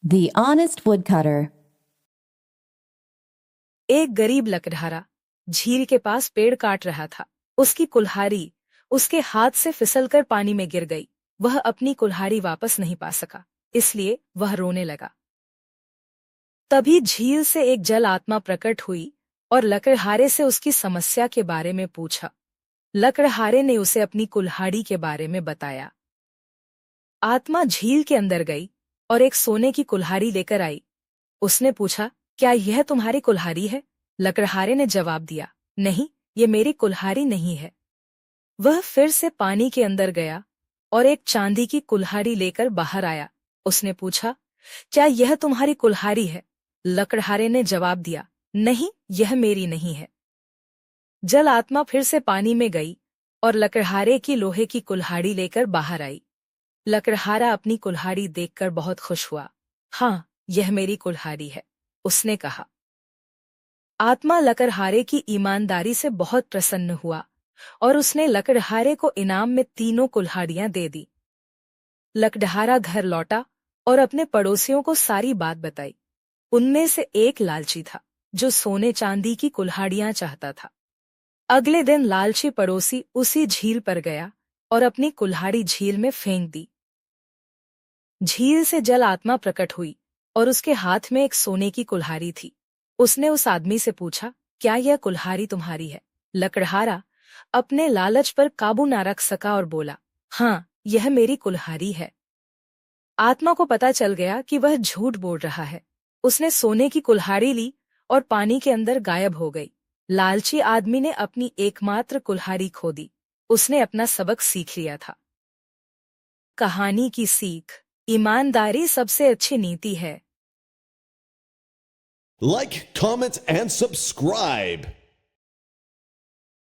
The Honest Woodcutter. एक गरीब लकड़हारा झील के पास पेड़ काट रहा था। उसकी कुल्हाड़ी उसके हाथ से फिसलकर पानी में गिर गई। वह अपनी कुल्हाड़ी वापस नहीं पा सका, इसलिए वह रोने लगा। तभी झील से एक जल आत्मा प्रकट हुई और लकड़हारे से उसकी समस्या के बारे में पूछा। लकड़हारे ने उसे अपनी कुल्हाड़ी के बारे में बताया। आत्मा झील के अंदर गई और एक सोने की कुल्हाड़ी लेकर आई। उसने पूछा, क्या यह तुम्हारी कुल्हाड़ी है? लकड़हारे ने जवाब दिया, नहीं, ये मेरी कुल्हाड़ी नहीं है। वह फिर से पानी के अंदर गया और एक चांदी की कुल्हाड़ी लेकर बाहर आया। उसने पूछा, क्या यह तुम्हारी कुल्हाड़ी है? लकड़हारे ने जवाब दिया, नहीं, यह मेरी नहीं है। जल आत्मा फिर से पानी में गई और लकड़हारे की लोहे की कुल्हाड़ी लेकर बाहर आई। लकड़हारा अपनी कुल्हाड़ी देखकर बहुत खुश हुआ। हाँ, यह मेरी कुल्हाड़ी है, उसने कहा। आत्मा लकड़हारे की ईमानदारी से बहुत प्रसन्न हुआ और उसने लकड़हारे को इनाम में 3 कुल्हाड़ियां दे दी। लकड़हारा घर लौटा और अपने पड़ोसियों को सारी बात बताई। उनमें से एक लालची था, जो सोने चांदी की कुल्हाड़ियां चाहता था। अगले दिन लालची पड़ोसी उसी झील पर गया और अपनी कुल्हाड़ी झील में फेंक दी। झील से जल आत्मा प्रकट हुई और उसके हाथ में एक सोने की कुल्हाड़ी थी। उसने उस आदमी से पूछा, क्या यह कुल्हाड़ी तुम्हारी है? लकड़हारा अपने लालच पर काबू न रख सका और बोला, हाँ, यह मेरी कुल्हाड़ी है। आत्मा को पता चल गया कि वह झूठ बोल रहा है। उसने सोने की कुल्हाड़ी ली और पानी के अंदर गायब हो गई। लालची आदमी ने अपनी एकमात्र कुल्हाड़ी खो दी। उसने अपना सबक सीख लिया था। कहानी की सीख, ईमानदारी सबसे अच्छी नीति है। Like, comment, and subscribe.